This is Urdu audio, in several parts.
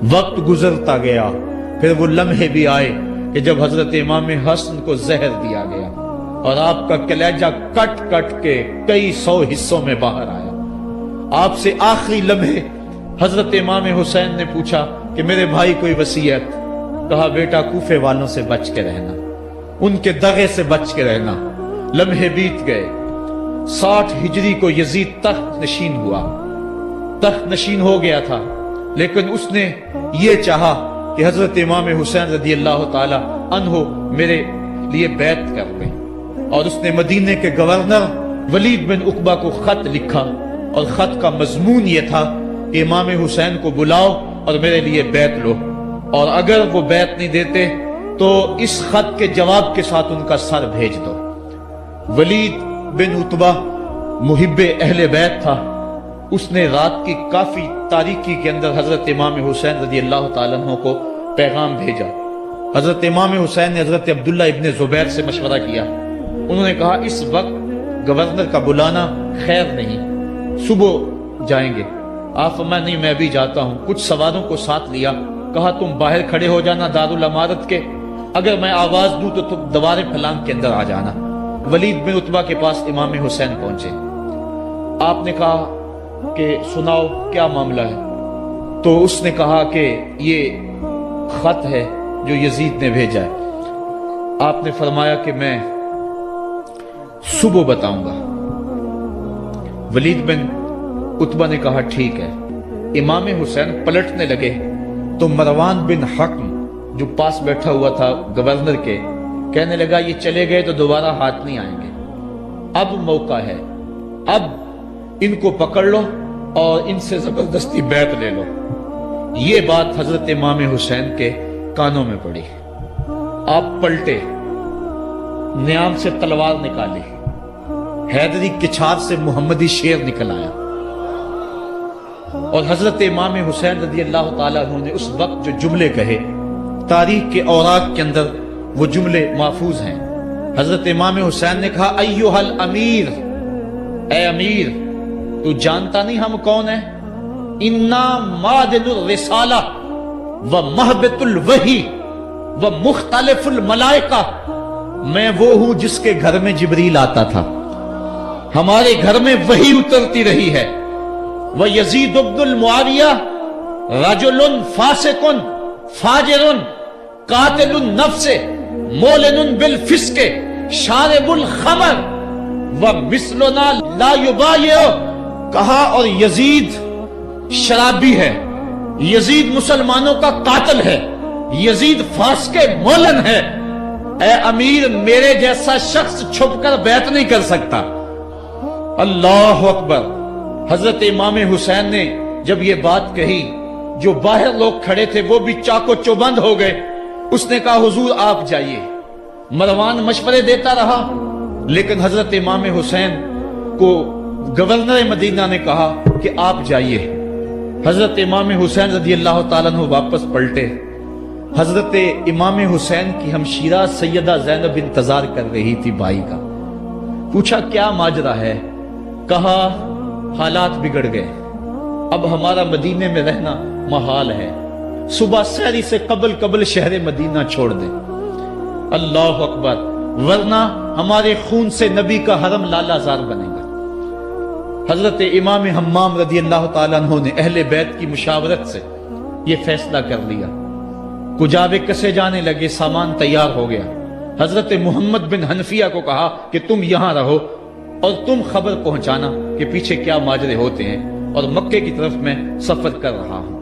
وقت گزرتا گیا، پھر وہ لمحے بھی آئے کہ جب حضرت امام حسن کو زہر دیا گیا اور آپ کا کلیجہ کٹ کٹ کے کئی سو حصوں میں باہر آیا۔ آپ سے آخری لمحے حضرت امام حسین نے پوچھا کہ میرے بھائی کوئی وصیت؟ کہا بیٹا کوفے والوں سے بچ کے رہنا، ان کے دغے سے بچ کے رہنا۔ لمحے بیت گئے، 60 ہجری کو یزید تخت نشین ہوا، تخت نشین ہو گیا تھا، لیکن اس نے یہ چاہا کہ حضرت امام حسین رضی اللہ تعالی عنہ میرے لیے بیعت کر دیں، اور اس نے مدینے کے گورنر ولید بن عقبہ کو خط لکھا، اور خط کا مضمون یہ تھا کہ امام حسین کو بلاؤ اور میرے لیے بیعت لو، اور اگر وہ بیعت نہیں دیتے تو اس خط کے جواب کے ساتھ ان کا سر بھیج دو۔ ولید بن عتبہ محب اہل بیت تھا، اس نے رات کی کافی تاریکی کے اندر حضرت امام حسین رضی اللہ تعالیٰ عنہ کو پیغام بھیجا۔ حضرت امام حسین نے حضرت عبداللہ ابن زبیر سے مشورہ کیا، انہوں نے کہا اس وقت گورنر کا بلانا خیر نہیں، صبح جائیں گے۔ آپ فرمایا نہیں میں بھی جاتا ہوں۔ کچھ سواروں کو ساتھ لیا، کہا تم باہر کھڑے ہو جانا دارالامارت کے، اگر میں آواز دوں تو تم دوارے پھلانگ کے اندر آ جانا۔ ولید بن عتبہ کے پاس امام حسین پہنچے، آپ نے کہا کہ سناؤ کیا معاملہ ہے؟ تو اس نے کہا کہ یہ خط ہے جو یزید نے بھیجا ہے۔ آپ نے فرمایا کہ میں صبح بتاؤں گا۔ ولید بن عتبہ نے کہا ٹھیک ہے۔ امام حسین پلٹنے لگے تو مروان بن حکم جو پاس بیٹھا ہوا تھا گورنر کے، کہنے لگا یہ چلے گئے تو دوبارہ ہاتھ نہیں آئیں گے، اب موقع ہے، اب ان کو پکڑ لو اور ان سے زبردستی بیعت لے لو۔ یہ بات حضرت امام حسین کے کانوں میں پڑی، آپ پلٹے، نیام سے تلوار نکالی، حیدری کچھار سے محمدی شیر نکل آیا، اور حضرت امام حسین رضی اللہ تعالیٰ عنہ نے اس وقت جو جملے کہے، تاریخ کے اوراق کے اندر وہ جملے محفوظ ہیں۔ حضرت امام حسین نے کہا ایھا الامیر، اے امیر تو جانتا نہیں ہم کون ہیں؟ انا معدن الرسالہ و مہبط الوحی و مختلف الملائکہ، میں وہ ہوں جس کے گھر میں جبریل آتا تھا، ہمارے گھر میں وحی اترتی رہی ہے۔ وَيَزِيدُ بْنُ الْمُعَاوِيَةِ رَجُلٌ فَاسِقٌ فَاجِرٌ قَاتِلُ النَّفْسِ مُعْلِنٌ بِالْفِسْقِ شَارِبُ الْخَمْرِ وَمِثْلُنَا لَا يُبَايِعُ، کہا اور یزید شرابی ہے، یزید مسلمانوں کا قاتل ہے، یزید فاسق مولن ہے، اے امیر میرے جیسا شخص چھپ کر بیعت نہیں کر سکتا۔ اللہ اکبر۔ حضرت امام حسین نے جب یہ بات کہی، جو باہر لوگ کھڑے تھے وہ بھی چاقو چوبند ہو گئے۔ اس نے کہا حضور آپ جائیے۔ مروان مشورے دیتا رہا، لیکن حضرت امام حسین کو گورنر مدینہ نے کہا کہ آپ جائیے۔ حضرت امام حسین رضی اللہ تعالیٰ عنہ واپس پلٹے۔ حضرت امام حسین کی ہمشیرہ سیدہ زینب انتظار کر رہی تھی بھائی کا۔ پوچھا کیا ماجرا ہے؟ کہا حالات بگڑ گئے، اب ہمارا مدینے میں رہنا محال ہے، صبح سحری سے قبل شہر مدینہ چھوڑ دیں۔ اللہ اکبر، ورنہ ہمارے خون سے نبی کا حرم لالا زار بنے گا۔ حضرت امام حمام رضی اللہ تعالیٰ عنہ نے اہل بیت کی مشاورت سے یہ فیصلہ کر لیا۔ کجاوے کسے جانے لگے، سامان تیار ہو گیا۔ حضرت محمد بن حنفیہ کو کہا کہ تم یہاں رہو اور تم خبر پہنچانا کہ پیچھے کیا ماجرے ہوتے ہیں، اور مکے کی طرف میں سفر کر رہا ہوں۔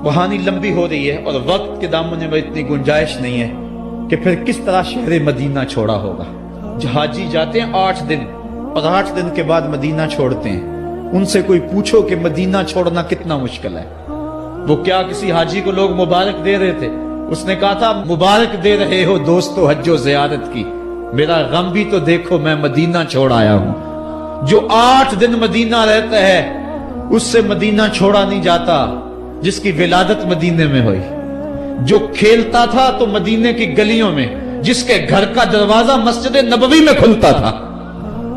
کہانی لمبی ہو رہی ہے اور وقت کے دامن میں اتنی گنجائش نہیں ہے کہ پھر کس طرح شہر مدینہ چھوڑا ہوگا۔ حاجی جاتے ہیں 8 دن اور 8 دن کے بعد مدینہ چھوڑتے ہیں۔ ان سے کوئی پوچھو کہ مدینہ چھوڑنا کتنا مشکل ہے۔ وہ کیا کسی حاجی کو لوگ مبارک دے رہے تھے؟ اس نے کہا تھا مبارک دے رہے ہو دوستو حج و زیارت کی، میرا غم بھی تو دیکھو، میں مدینہ چھوڑ آیا ہوں۔ جو 8 دن مدینہ رہتا ہے اس سے مدینہ چھوڑا نہیں جاتا جس کی ولادت مدینے میں ہوئی، جو کھیلتا تھا تو مدینے کی گلیوں میں، جس کے گھر کا دروازہ مسجد نبوی میں کھلتا تھا،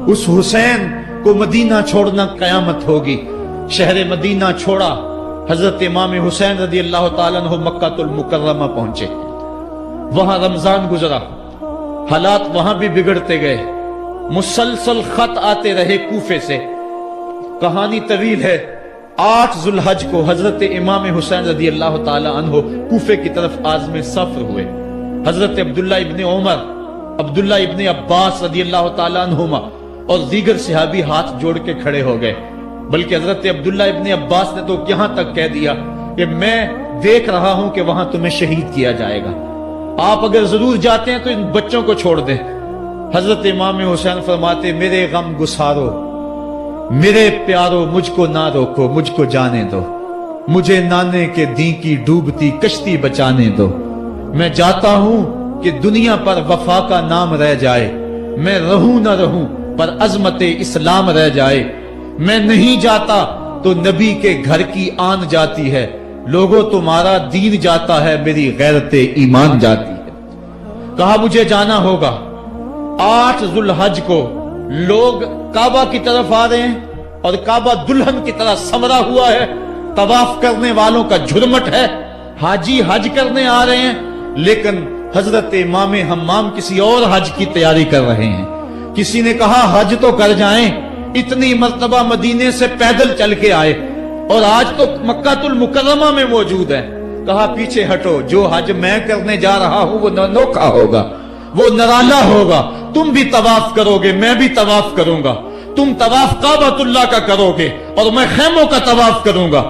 اس حسین کو مدینہ چھوڑنا قیامت ہوگی۔ شہر مدینہ چھوڑا، حضرت امام حسین رضی اللہ تعالیٰ عنہ مکہ المکرمہ پہنچے، وہاں رمضان گزرا، حالات وہاں بھی بگڑتے گئے، مسلسل خط آتے رہے کوفے سے۔ کہانی طویل ہے۔ 8 ذو الحج کو حضرت امام حسین رضی اللہ تعالی عنہ کوفے کی طرف عازم سفر ہوئے۔ حضرت عبداللہ ابن عمر، عبداللہ ابن عباس رضی اللہ تعالی عنہما اور دیگر صحابی ہاتھ جوڑ کے کھڑے ہو گئے، بلکہ حضرت عبداللہ ابن عباس نے تو یہاں تک کہہ دیا کہ میں دیکھ رہا ہوں کہ وہاں تمہیں شہید کیا جائے گا، آپ اگر ضرور جاتے ہیں تو ان بچوں کو چھوڑ دیں۔ حضرت امام حسین فرماتے میرے غم گسارو، میرے پیارو مجھ کو نہ روکو، مجھ کو جانے دو، مجھے نانے کے دین کی ڈوبتی کشتی بچانے دو۔ میں جاتا ہوں کہ دنیا پر وفا کا نام رہ جائے، میں رہوں نہ رہوں پر عظمت اسلام رہ جائے۔ میں نہیں جاتا تو نبی کے گھر کی آن جاتی ہے، لوگوں تمہارا دین جاتا ہے، میری غیرت ایمان جاتی ہے۔ کہا مجھے جانا ہوگا۔ 8 ذو الحج کو لوگ کعبہ کی طرف آ رہے ہیں اور کعبہ دلہن کی طرح سنورا ہوا ہے، طواف کرنے والوں کا جھرمٹ ہے، حاجی حج کرنے آ رہے ہیں، لیکن حضرت امام حمام کسی اور حج کی تیاری کر رہے ہیں۔ کسی نے کہا حج تو کر جائیں، اتنی مرتبہ مدینے سے پیدل چل کے آئے اور آج تو مکہ المکرمہ میں موجود ہے۔ کہا پیچھے ہٹو، جو حج میں کرنے جا رہا ہوں وہ انوکھا ہوگا، وہ نرالا ہوگا، تم بھی طواف کرو گے، میں بھی طواف کروں گا، تم طواف کعبۃ اللہ کا کرو گے اور میں خیموں کا طواف کروں گا۔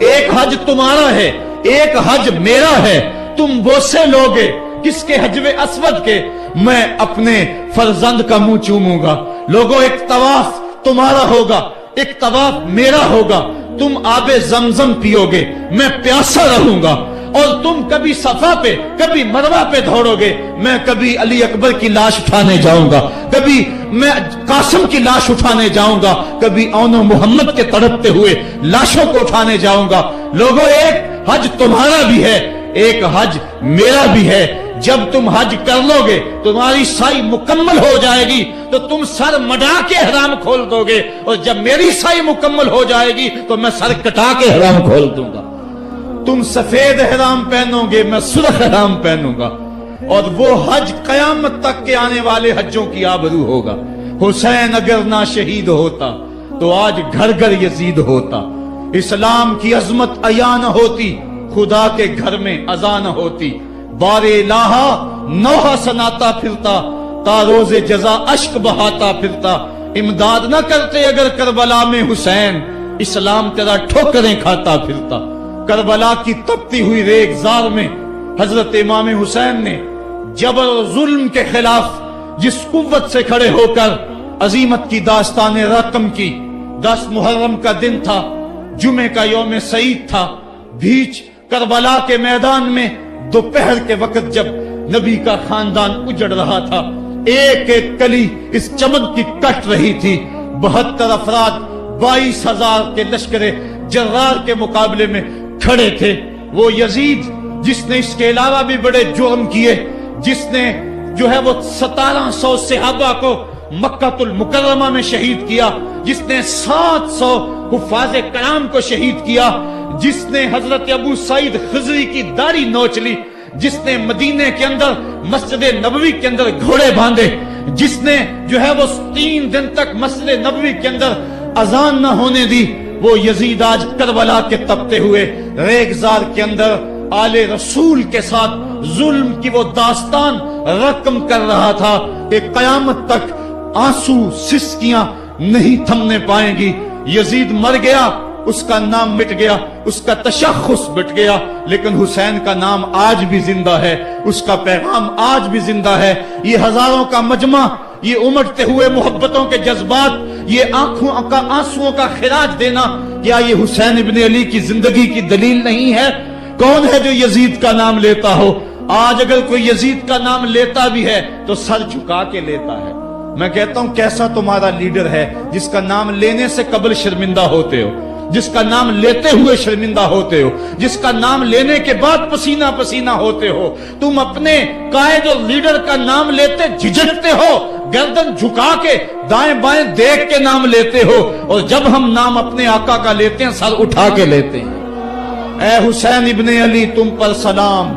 ایک حج تمہارا ہے، ایک حج میرا ہے، تم بوسے لوگے کس کے حجر اسود کے، میں اپنے فرزند کا منہ چوموں گا۔ لوگوں ایک طواف تمہارا ہوگا، ایک طواف میرا ہوگا، تم آب زمزم پیو گے، میں پیاسا رہوں گا، اور تم کبھی صفا پہ کبھی مروہ پہ دوڑو گے، میں کبھی علی اکبر کی لاش اٹھانے جاؤں گا، کبھی میں قاسم کی لاش اٹھانے جاؤں گا، کبھی اون محمد کے تڑپتے ہوئے لاشوں کو اٹھانے جاؤں گا۔ لوگوں ایک حج تمہارا بھی ہے، ایک حج میرا بھی ہے۔ جب تم حج کر لو گے تمہاری سائی مکمل ہو جائے گی تو تم سر مڈا کے احرام کھول دو گے، اور جب میری سائی مکمل ہو جائے گی تو میں سر کٹا کے احرام کھول دوں گا۔ تم سفید احرام پہنو گے، میں سرخ احرام پہنوں گا، اور وہ حج قیامت تک کے آنے والے حجوں کی آبرو ہوگا۔ حسین اگر نہ شہید ہوتا تو آج گھر گھر یزید ہوتا، اسلام کی عظمت عیاں نہ ہوتی، خدا کے گھر میں اذان نہ ہوتی، بار الہا نوحہ سناتا پھرتا، تا روز جزا اشک بہاتا پھرتا۔ امداد نہ کرتے اگر کربلا میں حسین، اسلام تیرا ٹھوکریں کھاتا پھرتا۔ کربلا کی تپتی ہوئی ریگزار میں حضرت امام حسین نے جبر و ظلم کے خلاف جس قوت سے کھڑے ہو کر عظیمت کی داستان رقم کی۔ 10 محرم کا دن تھا، جمعہ کا یوم سعید تھا، بیچ کربلا کے میدان میں دوپہر کے وقت جب نبی کا خاندان اجڑ رہا تھا، ایک ایک کلی اس چمن کی کٹ رہی تھی۔ 72 افراد 22,000 کے لشکر جرار کے مقابلے میں کھڑے تھے۔ وہ یزید جس نے اس کے علاوہ بھی بڑے جرم کیے، جس نے جو ہے وہ 1700 صحابہ کو مکہ المکرمہ میں شہید کیا، جس نے 700 حفاظ کرام کو شہید کیا، جس نے حضرت ابو سعید خضری کی داڑھی نوچ لی، جس نے مدینے کے اندر مسجد نبوی کے اندر گھوڑے باندھے، جس نے جو ہے وہ 3 دن تک مسجد نبوی کے اندر اذان نہ ہونے دی، وہ یزید آج کربلا کے تپتے ہوئے ریگزار کے اندر آل رسول کے ساتھ ظلم کی وہ داستان رقم کر رہا تھا کہ قیامت تک آنسو سسکیاں نہیں تھمنے پائیں گی۔ یزید مر گیا، اس کا نام مٹ گیا، اس کا تشخص مٹ گیا، لیکن حسین کا نام آج بھی زندہ ہے، اس کا پیغام آج بھی زندہ ہے۔ یہ ہزاروں کا مجمع، یہ امٹتے ہوئے محبتوں کے جذبات، یہ آنکھوں کا آنسوؤں کا خراج دینا، کیا یہ حسین ابن علی کی زندگی کی دلیل نہیں ہے؟ کون ہے جو یزید کا نام لیتا ہو؟ آج اگر کوئی یزید کا نام لیتا بھی ہے تو سر جھکا کے لیتا ہے۔ میں کہتا ہوں کیسا تمہارا لیڈر ہے جس کا نام لینے سے قبل شرمندہ ہوتے ہو، جس کا نام لیتے ہوئے شرمندہ ہوتے ہو، جس کا نام لینے کے بعد پسینہ پسینہ ہوتے ہو۔ تم اپنے قائد اور لیڈر کا نام لیتے جھجکتے ہو، گردن جھکا کے دائیں بائیں دیکھ کے نام لیتے ہو، اور جب ہم نام اپنے آقا کا لیتے ہیں سر اٹھا کے لیتے ہیں۔ اے حسین ابن علی تم پر سلام،